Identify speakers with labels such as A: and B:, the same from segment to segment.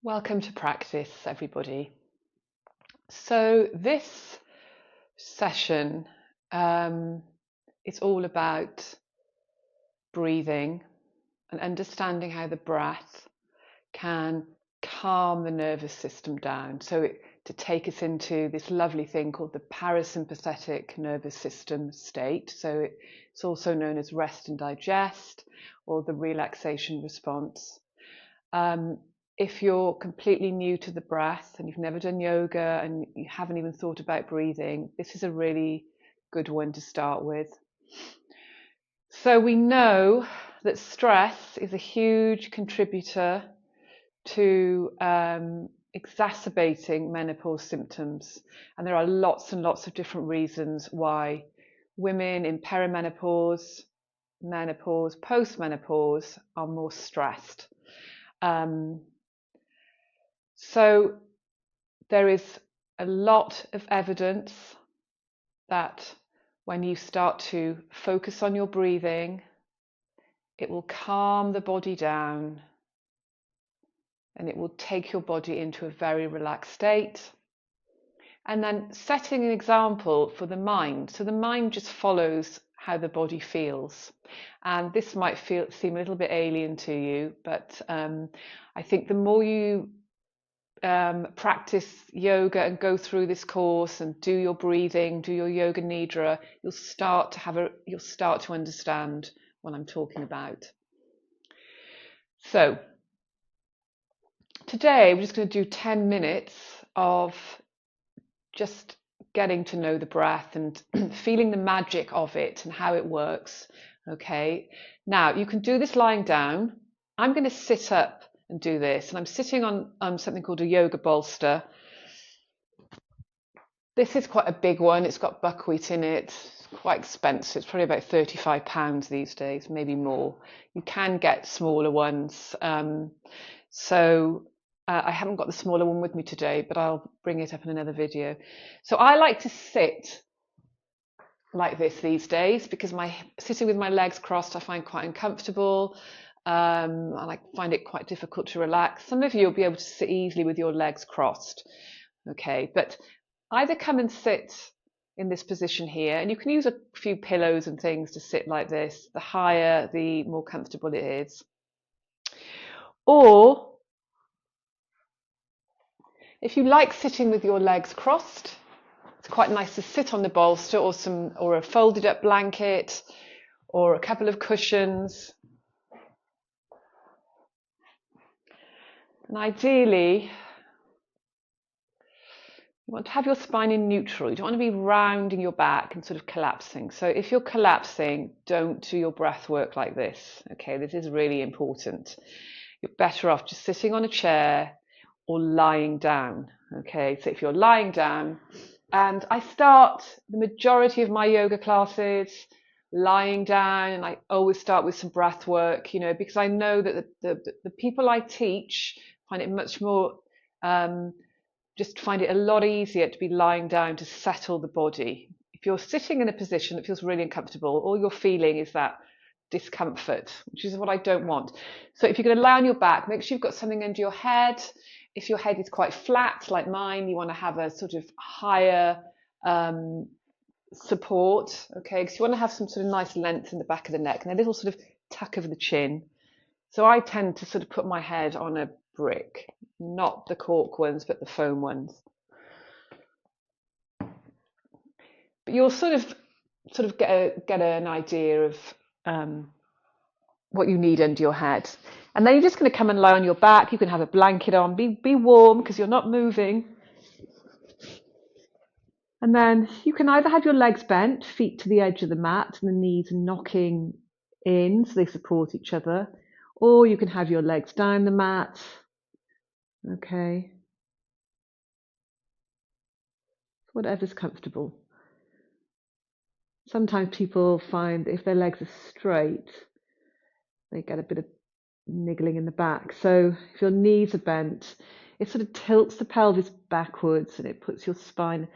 A: Welcome to practice, everybody. So this session is all about breathing and understanding how the breath can calm the nervous system down. To take us into this lovely thing called the parasympathetic nervous system state. So it's also known as rest and digest, or the relaxation response. If you're completely new to the breath and you've never done yoga and you haven't even thought about breathing, this is a really good one to start with. So we know that stress is a huge contributor to exacerbating menopause symptoms, and there are lots and lots of different reasons why women in perimenopause, menopause, postmenopause are more stressed. So there is a lot of evidence that when you start to focus on your breathing, it will calm the body down and it will take your body into a very relaxed state. And then setting an example for the mind. So the mind just follows how the body feels. And this might seem a little bit alien to you, but I think the more you practice yoga and go through this course and do your breathing, do your yoga nidra, you'll start to understand what I'm talking about. So today we're just going to do 10 minutes of just getting to know the breath and feeling the magic of it and how it works. Okay, now you can do this lying down. I'm going to sit up and do this, and I'm sitting on something called a yoga bolster. This is quite a big one. It's got buckwheat in it. It's quite expensive. It's probably about £35 these days, maybe more. You can get smaller ones. I haven't got the smaller one with me today, but I'll bring it up in another video. So I like to sit like this these days because sitting with my legs crossed I find quite uncomfortable. And I find it quite difficult to relax. Some of you will be able to sit easily with your legs crossed. Okay, but either come and sit in this position here, and you can use a few pillows and things to sit like this. The higher, the more comfortable it is. Or if you like sitting with your legs crossed, it's quite nice to sit on the bolster or a folded up blanket or a couple of cushions. And ideally, you want to have your spine in neutral. You don't want to be rounding your back and sort of collapsing. So if you're collapsing, don't do your breath work like this. Okay, this is really important. You're better off just sitting on a chair or lying down. Okay, so if you're lying down, and I start the majority of my yoga classes lying down, and I always start with some breath work, because I know that the people I teach find it much more, just find it a lot easier to be lying down to settle the body. If you're sitting in a position that feels really uncomfortable, all you're feeling is that discomfort, which is what I don't want. So if you're going to lie on your back, make sure you've got something under your head. If your head is quite flat like mine, you want to have a sort of higher support, okay, because you want to have some sort of nice length in the back of the neck and a little sort of tuck of the chin. So I tend to sort of put my head on a brick, not the cork ones, but the foam ones. But you'll sort of get an idea of what you need under your head. And then you're just going to come and lie on your back. You can have a blanket on, be warm because you're not moving. And then you can either have your legs bent, feet to the edge of the mat, and the knees knocking in so they support each other. Or you can have your legs down the mat. Okay. Whatever's comfortable. Sometimes people find if their legs are straight, they get a bit of niggling in the back. So if your knees are bent, it sort of tilts the pelvis backwards and it puts your spine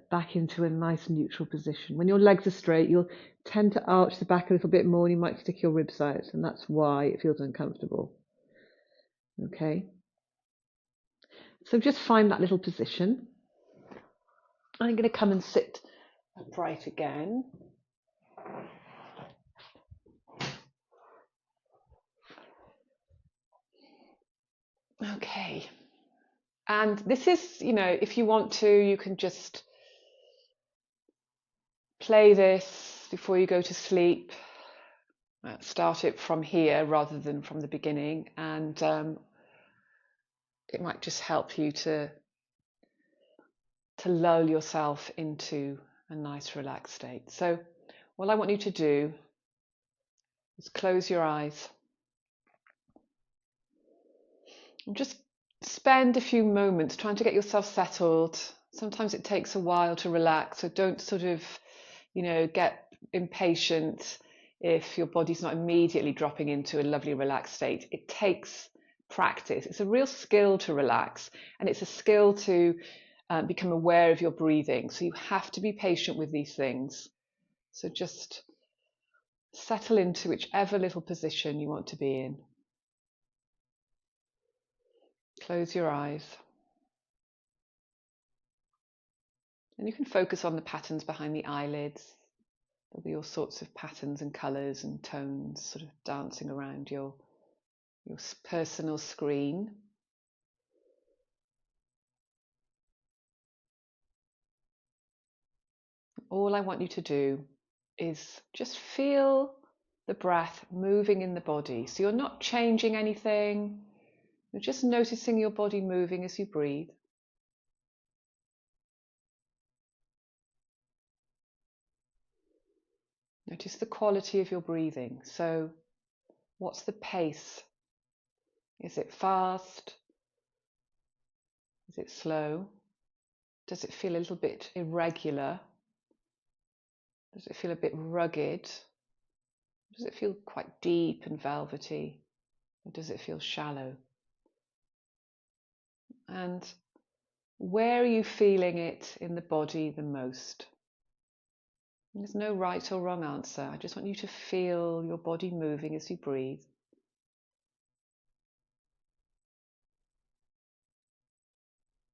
A: back into a nice neutral position. When your legs are straight, you'll tend to arch the back a little bit more and you might stick your ribs out, and that's why it feels uncomfortable. Okay. So just find that little position. I'm going to come and sit upright again. Okay. And this is, you know, if you want to, you can just play this before you go to sleep. Start it from here rather than from the beginning, and it might just help you to lull yourself into a nice relaxed state. So what I want you to do is close your eyes and just spend a few moments trying to get yourself settled. Sometimes it takes a while to relax, so don't sort of, you know, get impatient if your body's not immediately dropping into a lovely relaxed state. It takes practice. It's a real skill to relax, and it's a skill to become aware of your breathing. So you have to be patient with these things. So just settle into whichever little position you want to be in. Close your eyes. And you can focus on the patterns behind the eyelids. There'll be all sorts of patterns and colours and tones sort of dancing around your personal screen. All I want you to do is just feel the breath moving in the body. So you're not changing anything. You're just noticing your body moving as you breathe. Notice the quality of your breathing. So what's the pace? Is it fast? Is it slow? Does it feel a little bit irregular? Does it feel a bit rugged? Does it feel quite deep and velvety? Or does it feel shallow? And where are you feeling it in the body the most? There's no right or wrong answer. I just want you to feel your body moving as you breathe.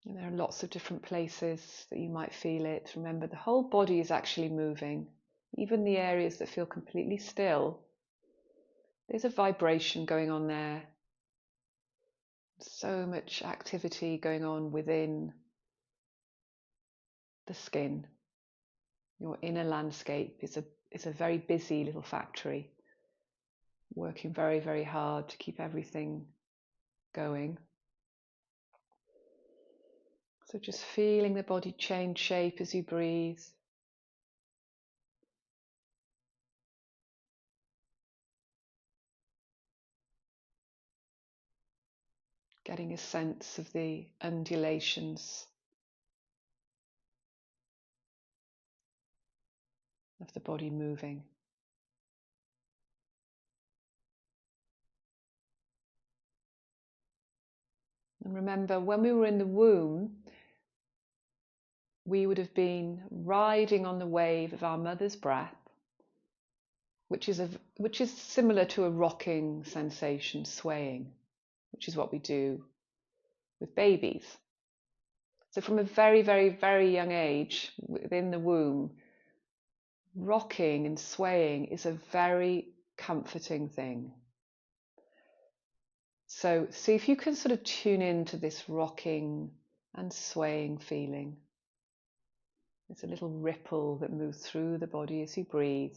A: And there are lots of different places that you might feel it. Remember, the whole body is actually moving. Even the areas that feel completely still, there's a vibration going on there. So much activity going on within the skin. Your inner landscape is a very busy little factory, working very, very hard to keep everything going. So just feeling the body change shape as you breathe. Getting a sense of the undulations of the body moving. And remember, when we were in the womb, we would have been riding on the wave of our mother's breath, which is similar to a rocking sensation, swaying, which is what we do with babies. So from a very, very, very young age, within the womb, rocking and swaying is a very comforting thing. So see if you can sort of tune into this rocking and swaying feeling. There's a little ripple that moves through the body as you breathe.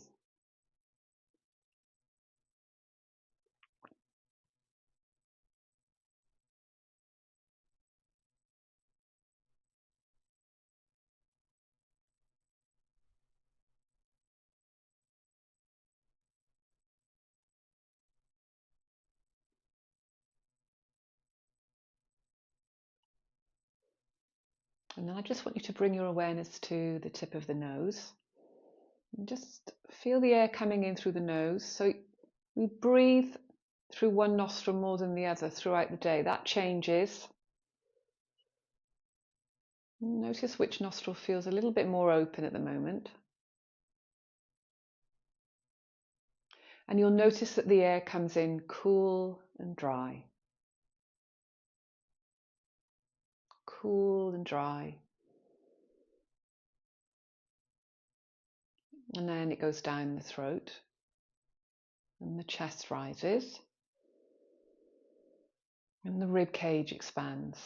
A: And then I just want you to bring your awareness to the tip of the nose. And just feel the air coming in through the nose. So we breathe through one nostril more than the other throughout the day. That changes. Notice which nostril feels a little bit more open at the moment. And you'll notice that the air comes in cool and dry. cool and dry. And then it goes down the throat and the chest rises and the rib cage expands.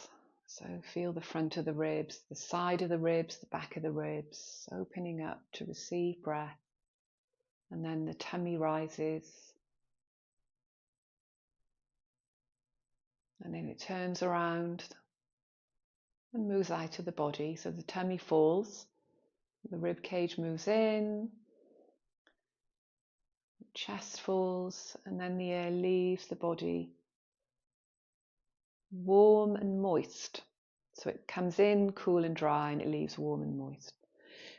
A: So feel the front of the ribs, the side of the ribs, the back of the ribs opening up to receive breath. And then the tummy rises. And then it turns around and moves out of the body. So the tummy falls, the rib cage moves in, the chest falls, and then the air leaves the body warm and moist. So it comes in cool and dry and it leaves warm and moist.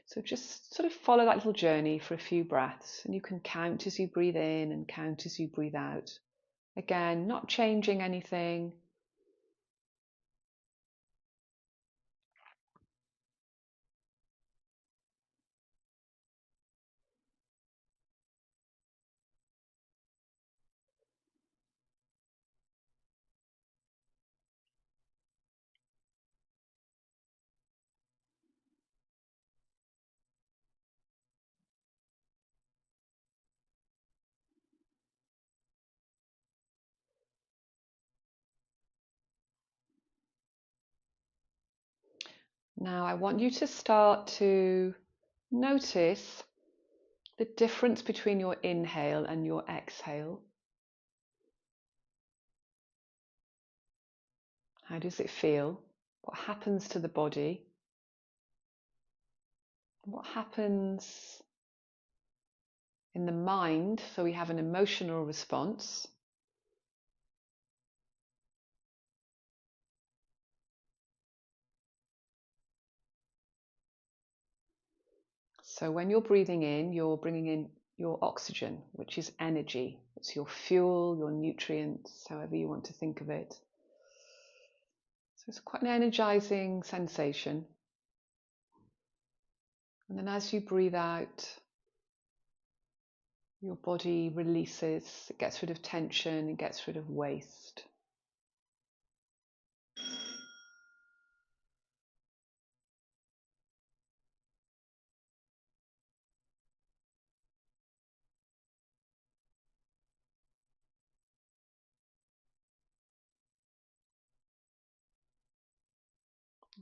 A: So just sort of follow that little journey for a few breaths, and you can count as you breathe in and count as you breathe out. Again, not changing anything. Now I want you to start to notice the difference between your inhale and your exhale. How does it feel? What happens to the body? What happens in the mind? So we have an emotional response. So when you're breathing in, you're bringing in your oxygen, which is energy. It's your fuel, your nutrients, however you want to think of it. So it's quite an energizing sensation. And then as you breathe out, your body releases, it gets rid of tension, it gets rid of waste.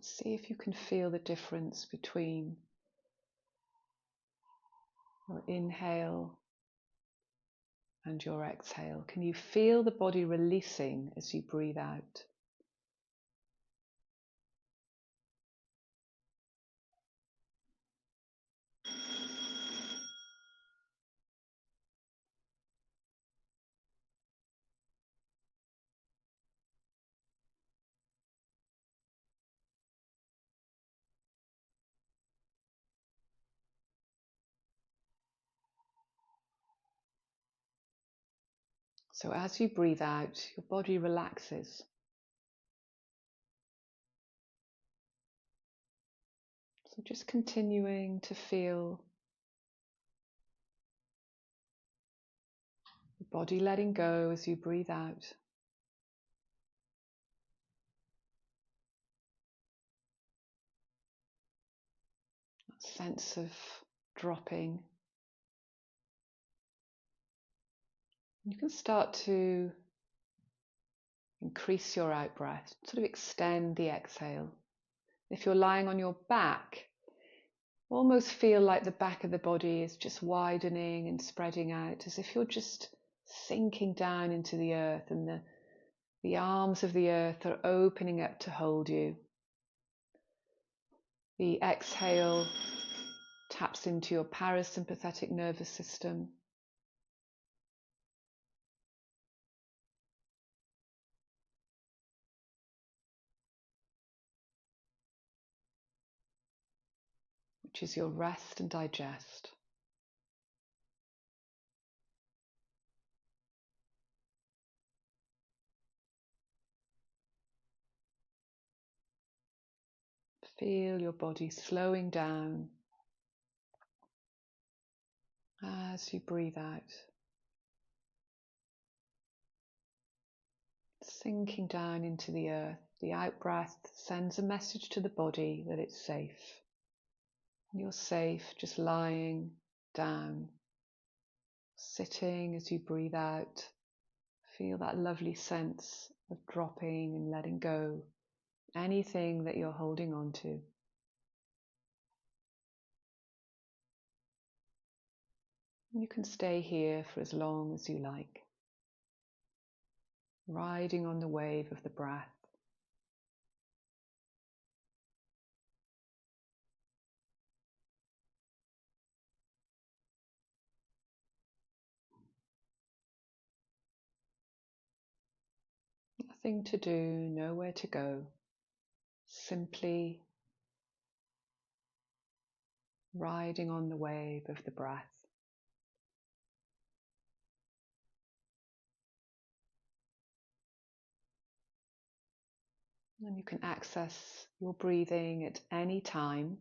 A: See if you can feel the difference between your inhale and your exhale. Can you feel the body releasing as you breathe out? So as you breathe out, your body relaxes. So just continuing to feel the body letting go as you breathe out. That sense of dropping. You can start to increase your out breath, sort of extend the exhale. If you're lying on your back, almost feel like the back of the body is just widening and spreading out, as if you're just sinking down into the earth, and the arms of the earth are opening up to hold you. The exhale taps into your parasympathetic nervous system. Which is your rest and digest. Feel your body slowing down as you breathe out. sinking down into the earth. The out breath sends a message to the body that it's safe. You're safe just lying down, sitting as you breathe out. Feel that lovely sense of dropping and letting go anything that you're holding on to. You can stay here for as long as you like, riding on the wave of the breath. Nothing to do, nowhere to go. Simply riding on the wave of the breath. And you can access your breathing at any time.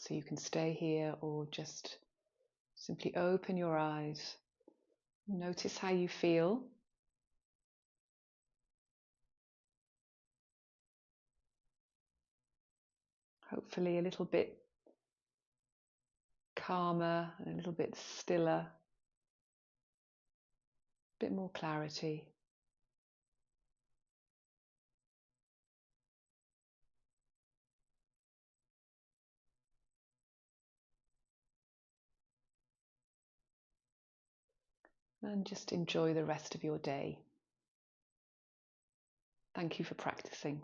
A: So you can stay here or just simply open your eyes. Notice how you feel. Hopefully a little bit calmer, a little bit stiller, a bit more clarity. And just enjoy the rest of your day. Thank you for practicing.